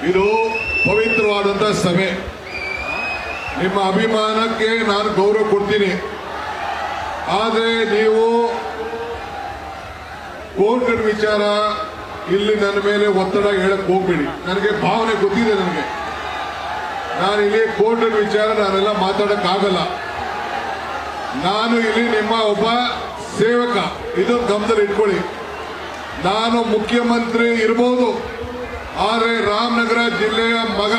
ಇದು ಪವಿತ್ರವಾದಂತ ಸಭೆ. ನಿಮ್ಮ ಅಭಿಮಾನಕ್ಕೆ ನಾನು ಗೌರವ ಕೊಡ್ತೀನಿ. ಆದರೆ ನೀವು ಕೋರ್ಟ್ ವಿಚಾರ ಇಲ್ಲಿ ನನ್ನ ಮೇಲೆ ಒತ್ತಡ ಹೇಳಕ್ ಹೋಗ್ಬೇಡಿ. ನನಗೆ ಭಾವನೆ ಗೊತ್ತಿದೆ. ನಾನು ಇಲ್ಲಿ ಕೋರ್ಟ್ ವಿಚಾರ ನಾನೆಲ್ಲ ಮಾತಾಡಕ್ ಆಗಲ್ಲ. ನಾನು ಇಲ್ಲಿ ನಿಮ್ಮ ಒಬ್ಬ ಸೇವಕ. ಇದು ಗಮನದಲ್ಲಿ ಇಟ್ಕೊಳ್ಳಿ. ನಾನು ಮುಖ್ಯಮಂತ್ರಿ ಇರಬಹುದು, ಆದರೆ ರಾಮನಗರ ಜಿಲ್ಲೆಯ ಮಗ.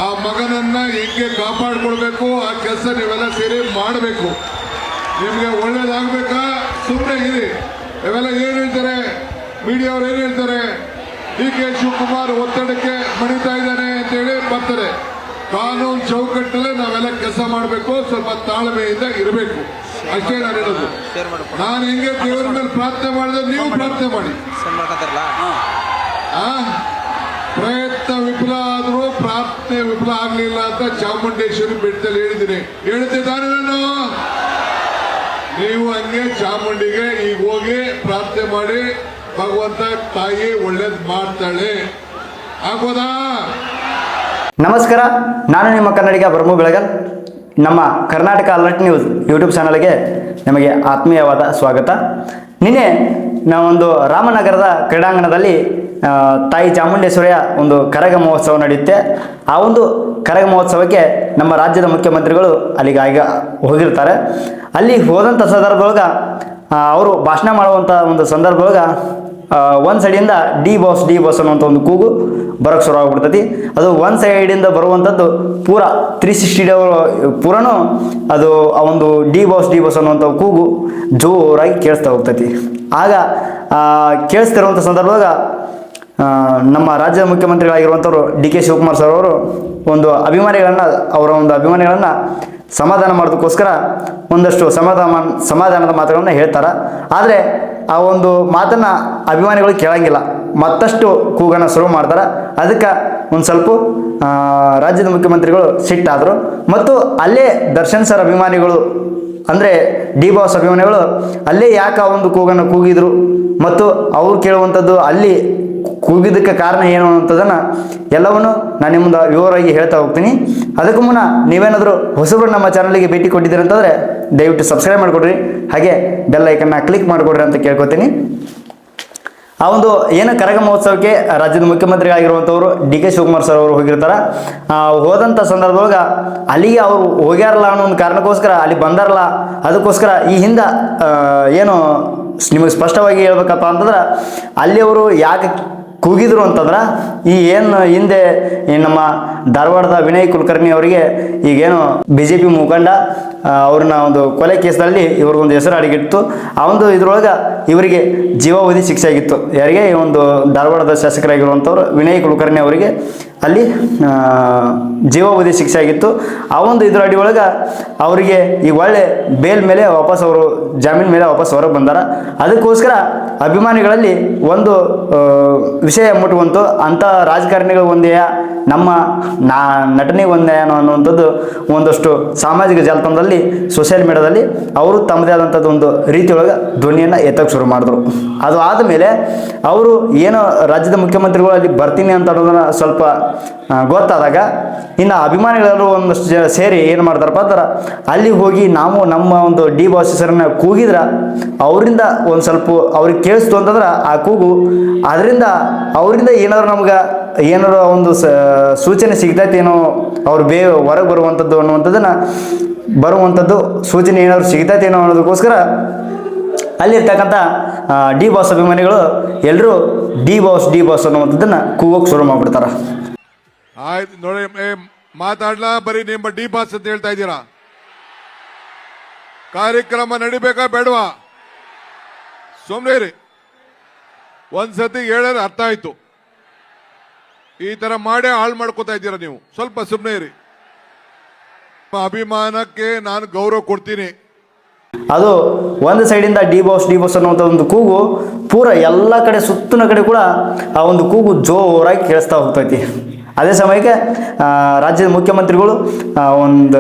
ಆ ಮಗನನ್ನ ಹೆಂಗೆ ಕಾಪಾಡ್ಕೊಳ್ಬೇಕು ಆ ಕೆಲಸ ನೀವೆಲ್ಲ ಸೇರಿ ಮಾಡಬೇಕು. ನಿಮ್ಗೆ ಒಳ್ಳೇದಾಗ್ಬೇಕಾ? ಸುಮ್ಮನೆ ಇರಿ. ಇವೆಲ್ಲ ಏನ್ ಹೇಳ್ತಾರೆ ಮೀಡಿಯಾ ಅವ್ರು, ಏನ್ ಹೇಳ್ತಾರೆ? ಡಿ.ಕೆ. ಶಿವಕುಮಾರ್ ಒತ್ತಡಕ್ಕೆ ಮಣಿತಾ ಇದ್ದಾನೆ ಅಂತ ಹೇಳಿ ಬರ್ತಾರೆ. ಕಾನೂನು ಚೌಕಟ್ಟಲ್ಲೇ ನಾವೆಲ್ಲ ಕೆಲಸ ಮಾಡಬೇಕು. ಸ್ವಲ್ಪ ತಾಳ್ಮೆಯಿಂದ ಇರಬೇಕು. ಅಷ್ಟೇ ನಾನು ಹೇಳೋದು. ನಾನು ಹೆಂಗೆ ದೇವರ ಮೇಲೆ ಪ್ರಾರ್ಥನೆ ಮಾಡಿದ್ರೆ ನೀವು ಪ್ರಾರ್ಥನೆ ಮಾಡಿ. ಪ್ರಯತ್ನ ವಿಫಲ ಆದ್ರೂ ಪ್ರಾರ್ಥನೆ ವಿಫಲ ಆಗ್ಲಿಲ್ಲ ಅಂತ ಚಾಮುಂಡೇಶ್ವರಿ ಬೆಟ್ಟದಲ್ಲಿ ಹೇಳಿದ್ದೀನಿ. ಹೇಳ್ತಿದ್ದಾನೆ ನಾನು. ನೀವು ಹಂಗೆ ಚಾಮುಂಡಿಗೆ ಈಗ ಹೋಗಿ ಪ್ರಾರ್ಥನೆ ಮಾಡಿ, ಭಗವಂತ ತಾಯಿ ಒಳ್ಳೇದ್ ಮಾಡ್ತಾಳೆ. ಆಗ್ಬೋದಾ? ನಮಸ್ಕಾರ, ನಾನು ನಿಮ್ಮ ಕನ್ನಡಿಗ ಬ್ರಹ್ಮ ಬೆಳಗಲ್. ನಮ್ಮ ಕರ್ನಾಟಕ ಅಲರ್ಟ್ ನ್ಯೂಸ್ ಯೂಟ್ಯೂಬ್ ಚಾನಲ್ಗೆ ನಿಮಗೆ ಆತ್ಮೀಯವಾದ ಸ್ವಾಗತ. ನಿನ್ನೆ ನಾವೊಂದು ರಾಮನಗರದ ಕ್ರೀಡಾಂಗಣದಲ್ಲಿ ತಾಯಿ ಚಾಮುಂಡೇಶ್ವರಿಯ ಒಂದು ಕರಗ ಮಹೋತ್ಸವ ನಡೆಯುತ್ತೆ. ಆ ಒಂದು ಕರಗ ಮಹೋತ್ಸವಕ್ಕೆ ನಮ್ಮ ರಾಜ್ಯದ ಮುಖ್ಯಮಂತ್ರಿಗಳು ಅಲ್ಲಿಗೆ ಈಗ ಹೋಗಿರ್ತಾರೆ. ಅಲ್ಲಿ ಹೋದಂಥ ಸಂದರ್ಭದೊಳಗೆ ಅವರು ಭಾಷಣ ಮಾಡುವಂಥ ಒಂದು ಸಂದರ್ಭದೊಳಗೆ ಒಂದು ಸೈಡಿಂದ ಡಿ ಬಾಸ್ ಅನ್ನುವಂಥ ಒಂದು ಕೂಗು ಬರೋಕ್ಕೆ ಶುರು ಆಗ್ಬಿಡ್ತೈತಿ. ಅದು ಒಂದು ಸೈಡಿಂದ ಬರುವಂಥದ್ದು ಪೂರ 360 ಪೂರನೂ ಅದು ಆ ಒಂದು ಡಿ ಬಾಸ್ ಅನ್ನುವಂಥ ಕೂಗು ಜೋರಾಗಿ ಕೇಳಿಸ್ತಾ ಹೋಗ್ತೈತಿ. ಆಗ ಕೇಳಿಸ್ತಿರುವಂಥ ಸಂದರ್ಭದಾಗ ನಮ್ಮ ರಾಜ್ಯದ ಮುಖ್ಯಮಂತ್ರಿಗಳಾಗಿರುವಂಥವ್ರು ಡಿ.ಕೆ. ಶಿವಕುಮಾರ್ ಸರ್ ಅವರು ಒಂದು ಅವರ ಒಂದು ಅಭಿಮಾನಿಗಳನ್ನು ಸಮಾಧಾನ ಮಾಡೋದಕ್ಕೋಸ್ಕರ ಒಂದಷ್ಟು ಸಮಾಧಾನದ ಮಾತುಗಳನ್ನು ಹೇಳ್ತಾರೆ. ಆದರೆ ಆ ಒಂದು ಮಾತನ್ನು ಅಭಿಮಾನಿಗಳು ಕೇಳಂಗಿಲ್ಲ, ಮತ್ತಷ್ಟು ಕೂಗನ್ನು ಶುರು ಮಾಡ್ತಾರೆ. ಅದಕ್ಕೆ ಒಂದು ಸ್ವಲ್ಪ ರಾಜ್ಯದ ಮುಖ್ಯಮಂತ್ರಿಗಳು ಸಿಟ್ಟಾದರು. ಮತ್ತು ಅಲ್ಲೇ ದರ್ಶನ್ ಸರ್ ಅಭಿಮಾನಿಗಳು ಅಂದರೆ ಡಿ ಬಾಸ್ ಅಭಿಮಾನಿಗಳು ಅಲ್ಲೇ ಯಾಕೆ ಆ ಒಂದು ಕೂಗನ್ನು ಕೂಗಿದ್ರು ಮತ್ತು ಅವ್ರು ಕೇಳುವಂಥದ್ದು ಅಲ್ಲಿ ಕೂಗಿದ್ದಕ್ಕೆ ಕಾರಣ ಏನು ಅನ್ನೋಂಥದ್ದನ್ನು ಎಲ್ಲವನ್ನು ನಾನು ನಿಮ್ಮ ಮುಂದೆ ವಿವರವಾಗಿ ಹೇಳ್ತಾ ಹೋಗ್ತೀನಿ. ಅದಕ್ಕೂ ಮುನ್ನ ನೀವೇನಾದರೂ ಹೊಸಬರು ನಮ್ಮ ಚಾನಲ್ಗೆ ಭೇಟಿ ಕೊಟ್ಟಿದ್ದೀರಿ ಅಂತಂದರೆ ದಯವಿಟ್ಟು ಸಬ್ಸ್ಕ್ರೈಬ್ ಮಾಡಿಕೊಡ್ರಿ, ಹಾಗೆ ಬೆಲ್ ಐಕನ್ನ ಕ್ಲಿಕ್ ಮಾಡಿಕೊಡ್ರಿ ಅಂತ ಕೇಳ್ಕೊತೀನಿ. ಆ ಒಂದು ಏನು ಕರಗ ಮಹೋತ್ಸವಕ್ಕೆ ರಾಜ್ಯದ ಮುಖ್ಯಮಂತ್ರಿಗಳಾಗಿರುವಂಥವ್ರು ಡಿ.ಕೆ. ಶಿವಕುಮಾರ್ ಸರ್ ಅವರು ಹೋಗಿರ್ತಾರೆ. ಹೋದಂಥ ಸಂದರ್ಭದೊಳಗೆ ಅಲ್ಲಿಗೆ ಅವರು ಹೋಗ್ಯಾರಲ್ಲ ಅನ್ನೋ ಒಂದು ಕಾರಣಕ್ಕೋಸ್ಕರ ಅಲ್ಲಿ ಬಂದಾರಲ್ಲ, ಅದಕ್ಕೋಸ್ಕರ ಈ ಹಿಂದೆ ಏನು ನಿಮಗೆ ಸ್ಪಷ್ಟವಾಗಿ ಹೇಳ್ಬೇಕಪ್ಪ ಅಂತಂದ್ರೆ ಅಲ್ಲಿ ಅವರು ಯಾಕೆ ಕೂಗಿದ್ರು ಅಂತಂದ್ರೆ ಈ ಏನು ಹಿಂದೆ ನಮ್ಮ ಧಾರವಾಡದ ವಿನಯ್ ಕುಲಕರ್ಣಿ ಅವರಿಗೆ ಈಗೇನು BJP ಮುಖಂಡ ಅವ್ರನ್ನ ಒಂದು ಕೊಲೆ ಕೇಸಲ್ಲಿ ಇವ್ರಿಗೊಂದು ಹೆಸರು ಅಡಗಿತ್ತು. ಆ ಒಂದು ಇದ್ರೊಳಗೆ ಇವರಿಗೆ ಜೀವಾವಧಿ ಶಿಕ್ಷೆ ಆಗಿತ್ತು. ಯಾರಿಗೆ? ಈ ಒಂದು ಧಾರವಾಡದ ಶಾಸಕರಾಗಿರುವಂಥವ್ರು ವಿನಯ್ ಕುಲಕರ್ಣಿ ಅವರಿಗೆ ಅಲ್ಲಿ ಜೀವಾವಧಿ ಶಿಕ್ಷೆ ಆಗಿತ್ತು. ಆ ಒಂದು ಇದ್ರ ಅಡಿ ಒಳಗೆ ಅವರಿಗೆ ಈಗ ಒಳ್ಳೆ ಬೇಲ್ ಮೇಲೆ ವಾಪಸ್ ಅವರು ಜಾಮೀನು ಮೇಲೆ ವಾಪಸ್ ಹೊರಗೆ ಬಂದಾರ. ಅದಕ್ಕೋಸ್ಕರ ಅಭಿಮಾನಿಗಳಲ್ಲಿ ಒಂದು ವಿಷಯ ಮುಟ್ಟುವಂತು, ಅಂಥ ರಾಜಕಾರಣಿಗಳು ಒಂದೇ ನಮ್ಮ ನಟನೆಗೆ ಒಂದೇ ಅನ್ನುವಂಥದ್ದು ಒಂದಷ್ಟು ಸಾಮಾಜಿಕ ಜಾಲತಾಣದಲ್ಲಿ ಸೋಷಿಯಲ್ ಮೀಡಿಯಾದಲ್ಲಿ ಅವರು ತಮ್ಮದೇ ಆದಂಥದ್ದು ಒಂದು ರೀತಿಯೊಳಗೆ ಧ್ವನಿಯನ್ನು ಎತ್ತಕ್ಕೆ ಶುರು ಮಾಡಿದ್ರು. ಅದು ಆದಮೇಲೆ ಅವರು ಏನೋ ರಾಜ್ಯದ ಮುಖ್ಯಮಂತ್ರಿಗಳು ಅಲ್ಲಿ ಬರ್ತೀನಿ ಅಂತ ಅನ್ನೋದನ್ನು ಸ್ವಲ್ಪ ಗೊತ್ತಾದಾಗ ಇನ್ನು ಅಭಿಮಾನಿಗಳೆಲ್ಲರೂ ಒಂದಷ್ಟು ಜನ ಸೇರಿ ಏನು ಮಾಡ್ತಾರಪ್ಪ ಅಂದ್ರೆ ಅಲ್ಲಿ ಹೋಗಿ ನಾವು ನಮ್ಮ ಒಂದು ಡಿ ಬಾಸ್ ಹೆಸರನ್ನ ಕೂಗಿದ್ರೆ ಅವರಿಂದ ಒಂದು ಸ್ವಲ್ಪ ಅವ್ರಿಗೆ ಕೇಳಿಸ್ತು ಅಂತಂದ್ರೆ ಆ ಕೂಗು ಅವರಿಂದ ಏನಾದ್ರು ನಮ್ಗೆ ಏನಾರು ಒಂದು ಸೂಚನೆ ಸಿಗ್ತೈತೇನೋ, ಅವ್ರು ಹೊರಗೆ ಬರುವಂಥದ್ದು ಅನ್ನುವಂಥದ್ದನ್ನು ಸೂಚನೆ ಏನಾದ್ರು ಸಿಗ್ತೈತೇನೋ ಅನ್ನೋದಕ್ಕೋಸ್ಕರ ಅಲ್ಲಿರ್ತಕ್ಕಂಥ ಡಿ ಬಾಸ್ ಅಭಿಮಾನಿಗಳು ಎಲ್ಲರೂ ಡಿ ಬಾಸ್ ಅನ್ನುವಂಥದ್ದನ್ನು ಕೂಗೋಕೆ ಶುರು ಮಾಡಿಬಿಡ್ತಾರೆ. ಆಯ್ತು ನೋಡಿ, ಮಾತಾಡ್ಲಾ? ಬರೀ ನಿಮ್ಮ ಡಿ ಬಾಸ್ ಅಂತ ಹೇಳ್ತಾ ಇದ್ದೀರಾ. ಕಾರ್ಯಕ್ರಮ ನಡಿಬೇಕಾ ಬೇಡವಾ? ಸುಮ್ಮನೆ ಇರಿ. ಒಂದ್ಸತಿ ಹೇಳಿದ್ರೆ ಅರ್ಥ ಆಯ್ತು. ಈ ತರ ಮಾಡೇ ಹಾಳು ಮಾಡ್ಕೋತಾ ಇದ್ದೀರಾ ನೀವು. ಸ್ವಲ್ಪ ಸುಮ್ಮನೆ ಇರಿ. ಅಭಿಮಾನಕ್ಕೆ ನಾನು ಗೌರವ ಕೊಡ್ತೀನಿ. ಅದು ಒಂದು ಸೈಡಿಂದ ಡಿ ಬಾಸ್ ಅನ್ನುವಂಥ ಒಂದು ಕೂಗು ಪೂರ ಎಲ್ಲ ಕಡೆ ಸುತ್ತನ ಕಡೆ ಕೂಡ ಆ ಒಂದು ಕೂಗು ಜೋರಾಗಿ ಕೇಳಿಸ್ತಾ ಹೋಗ್ತೈತಿ. ಅದೇ ಸಮಯಕ್ಕೆ ರಾಜ್ಯದ ಮುಖ್ಯಮಂತ್ರಿಗಳು ಒಂದು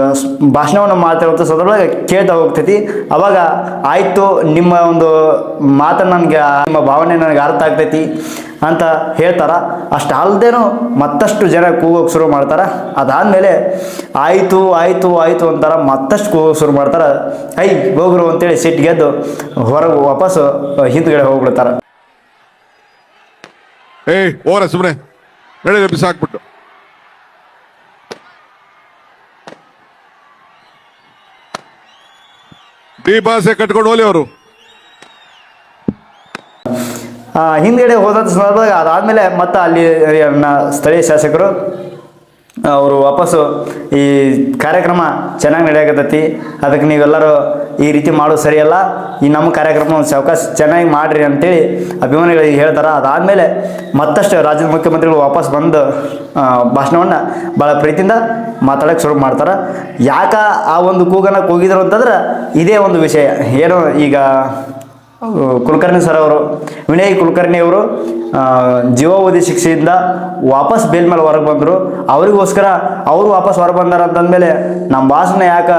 ಭಾಷಣವನ್ನು ಮಾಡ್ತಿರುವಂಥ ಸಂದರ್ಭದಾಗ ಕೇಳ್ತಾ ಹೋಗ್ತೈತಿ. ಅವಾಗ ಆಯಿತು, ನಿಮ್ಮ ಒಂದು ಮಾತನ್ನು ನನಗೆ, ನಿಮ್ಮ ಭಾವನೆ ನನಗೆ ಅರ್ಥ ಆಗ್ತೈತಿ ಅಂತ ಹೇಳ್ತಾರ. ಅಷ್ಟು ಅಲ್ಲದೇನೂ ಮತ್ತಷ್ಟು ಜನ ಕೂಗೋಕೆ ಶುರು ಮಾಡ್ತಾರೆ. ಅದಾದಮೇಲೆ ಆಯಿತು ಆಯಿತು ಆಯಿತು ಅಂತಾರೆ, ಮತ್ತಷ್ಟು ಕೂಗೋಕೆ ಶುರು ಮಾಡ್ತಾರೆ. ಹೋಗ್ರು ಅಂತೇಳಿ ಸಿಟ್ಟಿಗೆದ್ದು ಹೊರಗೆ ವಾಪಸ್ಸು ಹಿಂದ್ಗಡೆ ಹೋಗ್ಬಿಡ್ತಾರೆ. ಓರ ಸುಮ್ಮನೆ ಹೇಳಿ ಬಿಸಾಕ್ಬಿಟ್ಟು ಡಿ ಬಾಸೆ ಕಟ್ಕೊಂಡು ಹೋಲಿ ಅವರು. ಹಿಂದ್ಗಡೆ ಹೋದಂಥ ಸಂದರ್ಭದಾಗ ಅದಾದಮೇಲೆ ಮತ್ತು ಅಲ್ಲಿ ಸ್ಥಳೀಯ ಶಾಸಕರು ಅವರು ವಾಪಸ್ಸು ಈ ಕಾರ್ಯಕ್ರಮ ಚೆನ್ನಾಗಿ ನಡೆಯಕತ್ತೈತಿ, ಅದಕ್ಕೆ ನೀವೆಲ್ಲರೂ ಈ ರೀತಿ ಮಾಡೋದು ಸರಿಯಲ್ಲ, ಈ ನಮ್ಮ ಕಾರ್ಯಕ್ರಮ ಒಂದು ಅವಕಾಶ ಚೆನ್ನಾಗಿ ಮಾಡಿರಿ ಅಂತೇಳಿ ಅಭಿಮಾನಿಗಳಿಗೆ ಹೇಳ್ತಾರೆ. ಅದಾದಮೇಲೆ ಮತ್ತಷ್ಟು ರಾಜ್ಯದ ಮುಖ್ಯಮಂತ್ರಿಗಳು ವಾಪಸ್ ಬಂದು ಭಾಷಣವನ್ನು ಭಾಳ ಪ್ರೀತಿಯಿಂದ ಮಾತಾಡೋಕ್ಕೆ ಶುರು ಮಾಡ್ತಾರೆ. ಯಾಕೆ ಆ ಒಂದು ಕೂಗನ್ನು ಕೂಗಿದ್ರು ಅಂತಂದ್ರೆ ಇದೇ ಒಂದು ವಿಷಯ. ಏನು ಈಗ ಕುಲಕರ್ಣಿ ಸರ್ ಅವರು, ವಿನಯ್ ಕುಲಕರ್ಣಿ ಅವರು ಜೀವಾವಧಿ ಶಿಕ್ಷೆಯಿಂದ ವಾಪಸ್ ಬೇಲ್ ಮೇಲೆ ಹೊರಗೆ ಬಂದರು. ಅವರಿಗೋಸ್ಕರ ಅವರು ವಾಪಸ್ ಹೊರಗೆ ಬಂದಾರ ಅಂತಂದಮೇಲೆ ನಮ್ಮ ಭಾಷಣ ಯಾಕೆ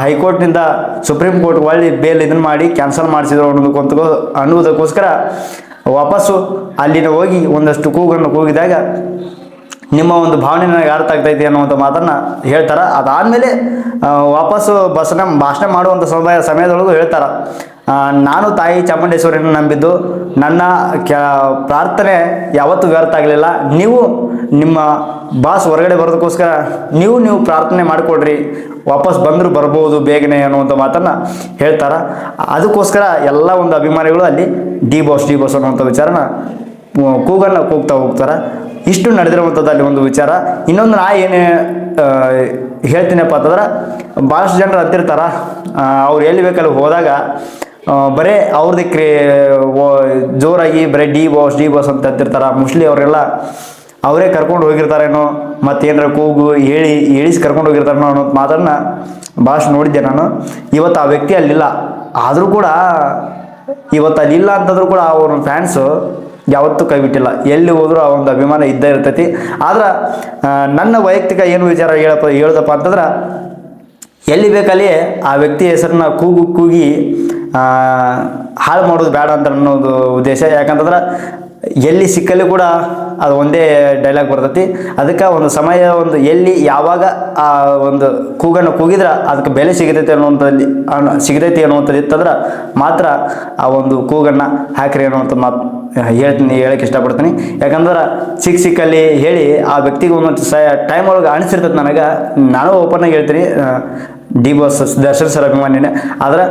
ಹೈಕೋರ್ಟ್ನಿಂದ ಸುಪ್ರೀಂ ಕೋರ್ಟ್ ಒಳ್ಳೆ ಬೇಲ್ ಇದನ್ನು ಮಾಡಿ ಕ್ಯಾನ್ಸಲ್ ಮಾಡಿಸಿದ್ರು ಅನ್ನೋದಕ್ಕೋಸ್ಕರ ವಾಪಸ್ಸು ಅಲ್ಲಿನ ಹೋಗಿ ಒಂದಷ್ಟು ಕೂಗನ್ನು ಕೂಗಿದಾಗ ನಿಮ್ಮ ಒಂದು ಭಾವನೆ ನನಗೆ ಅರ್ಥ ಆಗ್ತೈತಿ ಅನ್ನುವಂಥ ಮಾತನ್ನು ಹೇಳ್ತಾರೆ. ಅದಾದಮೇಲೆ ವಾಪಸ್ಸು ಭಾಷಣ ಮಾಡುವಂಥ ಸಮಯದೊಳಗೂ ಹೇಳ್ತಾರೆ, ನಾನು ತಾಯಿ ಚಾಮುಂಡೇಶ್ವರಿನ ನಂಬಿದ್ದು, ನನ್ನ ಪ್ರಾರ್ಥನೆ ಯಾವತ್ತೂ ವ್ಯರ್ಥ ಆಗಲಿಲ್ಲ. ನೀವು ನಿಮ್ಮ ಬಾಸ್ ಹೊರಗಡೆ ಬರೋದಕ್ಕೋಸ್ಕರ ನೀವು ಪ್ರಾರ್ಥನೆ ಮಾಡಿಕೊಡ್ರಿ, ವಾಪಸ್ ಬಂದರೂ ಬರ್ಬೋದು ಬೇಗನೆ ಅನ್ನುವಂಥ ಮಾತನ್ನು ಹೇಳ್ತಾರೆ. ಅದಕ್ಕೋಸ್ಕರ ಎಲ್ಲ ಒಂದು ಅಭಿಮಾನಿಗಳು ಅಲ್ಲಿ ಡಿ ಬಾಸ್ ಅನ್ನುವಂಥ ವಿಚಾರನ ಕೂಗನ್ನು ಕೂಗ್ತಾ ಹೋಗ್ತಾರೆ. ಇಷ್ಟು ನಡೆದಿರುವಂಥದ್ದು ಅಲ್ಲಿ ಒಂದು ವಿಚಾರ. ಇನ್ನೊಂದು ನಾ ಏನು ಹೇಳ್ತೀನಪ್ಪ ಅಂತಂದ್ರೆ, ಭಾಳಷ್ಟು ಜನರು ಅಂತಿರ್ತಾರೆ, ಅವ್ರು ಎಲ್ಲಿ ಬೇಕಲ್ಲಿ ಹೋದಾಗ ಬರೇ ಅವ್ರದಕ್ಕೆ ಜೋರಾಗಿ ಬರೀ ಡಿ ಬಾಸ್ ಅಂತ ಅಂತಿರ್ತಾರೆ. ಮೋಸ್ಟ್ಲಿ ಅವರೆಲ್ಲ ಅವರೇ ಕರ್ಕೊಂಡು ಹೋಗಿರ್ತಾರೇನೋ, ಮತ್ತೇನಾರ ಕೂಗು ಹೇಳಿಸಿ ಕರ್ಕೊಂಡು ಹೋಗಿರ್ತಾರೇನೋ ಅನ್ನೋ ಮಾತನ್ನು ಭಾಳಷ್ಟು ನೋಡಿದ್ದೆ ನಾನು. ಇವತ್ತು ಆ ವ್ಯಕ್ತಿ ಅಲ್ಲಿಲ್ಲ, ಆದರೂ ಕೂಡ ಇವತ್ತು ಅಲ್ಲಿಲ್ಲ ಅಂತಂದ್ರೂ ಕೂಡ ಅವ್ರ ಫ್ಯಾನ್ಸು ಯಾವತ್ತೂ ಕೈ ಬಿಟ್ಟಿಲ್ಲ. ಎಲ್ಲಿ ಹೋದರೂ ಆ ಒಂದು ಅಭಿಮಾನ ಇದ್ದೇ ಇರ್ತೈತಿ. ಆದ್ರೆ ನನ್ನ ವೈಯಕ್ತಿಕ ಏನು ವಿಚಾರ ಹೇಳೋದಪ್ಪ ಅಂತಂದ್ರೆ, ಎಲ್ಲಿ ಬೇಕಲ್ಲಿ ಆ ವ್ಯಕ್ತಿ ಹೆಸರನ್ನ ಕೂಗಿ ಹಾಳು ಮಾಡೋದು ಬೇಡ ಅಂತ ಅನ್ನೋದು ಉದ್ದೇಶ. ಯಾಕಂತಂದ್ರೆ ಎಲ್ಲಿ ಸಿಕ್ಕಲ್ಲಿ ಕೂಡ ಅದು ಒಂದೇ ಡೈಲಾಗ್ ಬರ್ತೈತಿ. ಅದಕ್ಕೆ ಒಂದು ಸಮಯ, ಒಂದು ಎಲ್ಲಿ ಯಾವಾಗ ಆ ಒಂದು ಕೂಗನ್ನು ಕೂಗಿದ್ರೆ ಅದಕ್ಕೆ ಬೆಲೆ ಸಿಗತೈತಿ ಅನ್ನುವಂಥದ್ದು ಇತ್ತಂದ್ರೆ ಮಾತ್ರ ಆ ಒಂದು ಕೂಗನ್ನು ಹಾಕಿರಿ ಅನ್ನುವಂಥ ಮಾತು ಹೇಳಕ್ಕೆ ಇಷ್ಟಪಡ್ತೀನಿ. ಯಾಕಂದ್ರೆ ಸಿಕ್ಕಲ್ಲಿ ಹೇಳಿ ಆ ವ್ಯಕ್ತಿಗೆ ಒಂದೊಂದು ಟೈಮ್ ಒಳಗೆ ಅನಿಸಿರ್ತೈತೆ ನನಗೆ. ನಾನು ಓಪನ್ನಾಗಿ ಹೇಳ್ತೀನಿ, ಡಿ ಬಾಸ್ ದರ್ಶನ್ ಸರ್ ಅಭಿಮಾನಿನೇ. ಆದ್ರೆ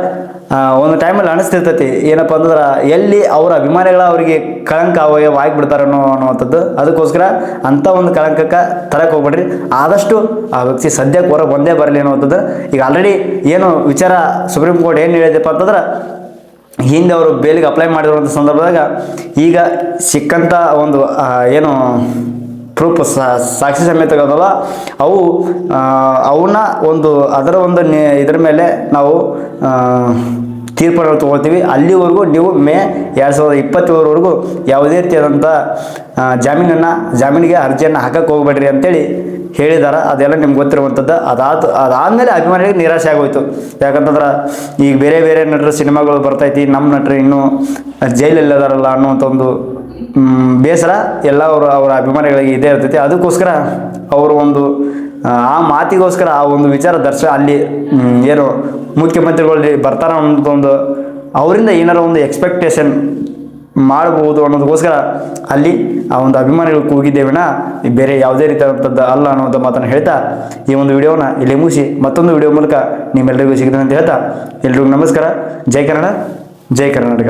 ಒಂದು ಟೈಮಲ್ಲಿ ಅನಿಸ್ತಿರ್ತೈತಿ ಏನಪ್ಪ ಅಂದ್ರೆ, ಎಲ್ಲಿ ಅವರ ಅಭಿಮಾನಿಗಳ ಅವರಿಗೆ ಕಳಂಕ ಆಗಿಬಿಡ್ತಾರೆ ಅನ್ನುವಂಥದ್ದು. ಅದಕ್ಕೋಸ್ಕರ ಅಂಥ ಒಂದು ಕಳಂಕಕ್ಕೆ ತರಕ್ಕೆ ಹೋಗ್ಬೇಡ್ರಿ. ಆದಷ್ಟು ಆ ವ್ಯಕ್ತಿ ಸದ್ಯಕ್ಕೆ ಹೊರಗೆ ಬಂದೇ ಬರಲಿ ಅನ್ನುವಂಥದ್ದು. ಈಗ ಆಲ್ರೆಡಿ ಏನು ವಿಚಾರ ಸುಪ್ರೀಂ ಕೋರ್ಟ್ ಏನು ಹೇಳಿದೆಪ್ಪ ಅಂತಂದ್ರೆ, ಹಿಂದೆ ಅವರು ಬೇಲಿಗೆ ಅಪ್ಲೈ ಮಾಡಿರುವಂಥ ಸಂದರ್ಭದಾಗ ಈಗ ಸಿಕ್ಕಂಥ ಒಂದು ಏನು ಪ್ರೂಫ್ ಸಾಕ್ಷಿ ಸಮೇತಗಳಲ್ಲ ಅವು ಅವನ್ನ ಒಂದು ಅದರ ಒಂದು ಇದರ ಮೇಲೆ ನಾವು ತೀರ್ಪನ್ನು ತೊಗೊಳ್ತೀವಿ. ಅಲ್ಲಿವರೆಗೂ ನೀವು ಮೇ 2027ವರೆಗೂ ಯಾವುದೇ ರೀತಿಯಾದಂಥ ಜಾಮೀನಿಗೆ ಅರ್ಜಿಯನ್ನು ಹಾಕಕ್ಕೆ ಹೋಗ್ಬೇಡ್ರಿ ಅಂತೇಳಿ ಹೇಳಿದ್ದಾರೆ. ಅದೆಲ್ಲ ನಿಮ್ಗೆ ಗೊತ್ತಿರುವಂಥದ್ದು. ಅದಾದಮೇಲೆ ಅಭಿಮಾನಿಗಳಿಗೆ ನಿರಾಶೆ ಆಗೋಯ್ತು. ಯಾಕಂತಂದ್ರೆ ಈಗ ಬೇರೆ ನಟರು ಸಿನಿಮಾಗಳು ಬರ್ತೈತಿ, ನಮ್ಮ ನಟರು ಇನ್ನೂ ಜೈಲಲ್ಲಿ ಅದಾರಲ್ಲ ಅನ್ನುವಂಥ ಒಂದು ಬೇಸರ ಎಲ್ಲ ಅವರ ಅಭಿಮಾನಿಗಳಿಗೆ ಇದೇ ಇರ್ತೈತಿ. ಅದಕ್ಕೋಸ್ಕರ ಅವರು ಒಂದು ಆ ಮಾತಿಗೋಸ್ಕರ ಆ ಒಂದು ವಿಚಾರ ಅಲ್ಲಿ ಏನು ಮುಖ್ಯಮಂತ್ರಿಗಳಲ್ಲಿ ಬರ್ತಾರ ಅನ್ನೋದೊಂದು ಅವರಿಂದ ಏನಾರ ಒಂದು ಎಕ್ಸ್ಪೆಕ್ಟೇಷನ್ ಮಾಡಬಹುದು ಅನ್ನೋದಕ್ಕೋಸ್ಕರ ಅಲ್ಲಿ ಆ ಒಂದು ಅಭಿಮಾನಿಗಳು ಕೂಗಿದ್ದೇವಿನ ಬೇರೆ ಯಾವುದೇ ರೀತಿಯಾದಂಥದ್ದು ಅಲ್ಲ ಅನ್ನೋಂಥ ಮಾತನ್ನು ಹೇಳ್ತಾ ಈ ಒಂದು ವಿಡಿಯೋನ ಇಲ್ಲಿ ಮುಗಿಸಿ ಮತ್ತೊಂದು ವಿಡಿಯೋ ಮೂಲಕ ನಿಮ್ಮೆಲ್ಲರಿಗೂ ಸಿಗ್ತದೆ ಅಂತ ಹೇಳ್ತಾ ಎಲ್ರಿಗೂ ನಮಸ್ಕಾರ. ಜೈ ಕನ್ನಡ, ಜೈ ಕರ್ನಾಟಕ.